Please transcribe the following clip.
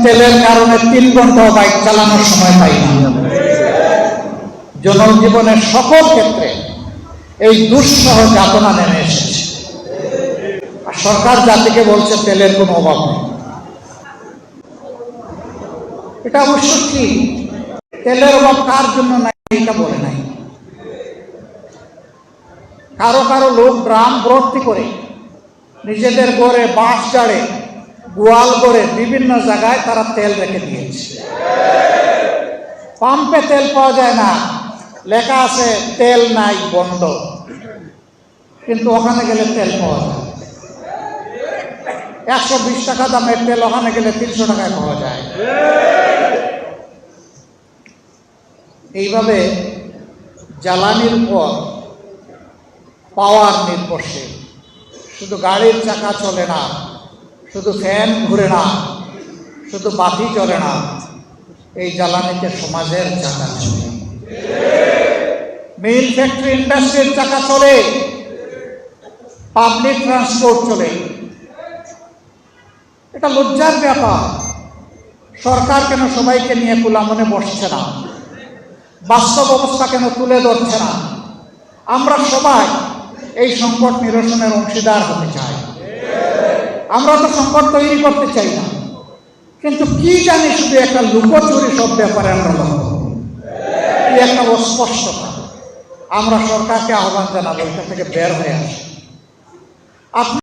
তেলের কারণে 3 ঘন্টা বাইক চালানোর সময় পাই না। জনজীবনের সকল ক্ষেত্রে এই দুঃসহ যাতনা নেমে এসেছে। আর সরকার জাতিকে বলছে তেলের কোনো অভাব নেই। এটা অবশ্য ঠিক, তেলের অভাব কার জন্য নাই এটা বলে নাই। কারো কারো লোক ড্রাম ভর্তি করে নিজেদের ঘরে, বাঁশ জাড়ে, গোয়াল করে বিভিন্ন জায়গায় তারা তেল রেখে দিয়েছে। পাম্পে তেল পাওয়া যায় না, লেখা আছে তেল নাই, বন্ধ, কিন্তু ওখানে গেলে তেল পাওয়া যায়। 120 টাকা দামের তেল ওখানে গেলে 300 টাকায় পাওয়া যায়। এইভাবে জ্বালানির উপর পাওয়ার নির্ভরশীল। শুধু গাড়ির চাকা চলে না, শুধু ফ্যান ঘুরে না, শুধু বাতি চলে না, এই জ্বালানিতে সমাজের চাকা চলে, মিল, ফ্যাক্টরি, ইন্ডাস্ট্রির চাকা চলে, পাবলিক ট্রান্সপোর্ট চলে। এটা লজ্জার ব্যাপার। সরকার কেন সবাইকে নিয়ে খোলা মনে বসছে না? বাস্তব অবস্থা কেন তুলে ধরছে না? আমরা সবাই এই সংকট নিরসনের অংশীদার হতে চাই। আমরা তো সংকট তৈরি করতে চাই না, কিন্তু কি জানি শুধু একটা লুকোচুরি সব ব্যাপারে আমরা লক্ষ্য করি, কি একটা অস্পষ্টতা। আমরা সরকারকে আহ্বান জানাবো এটা থেকে বের হয়ে আসে।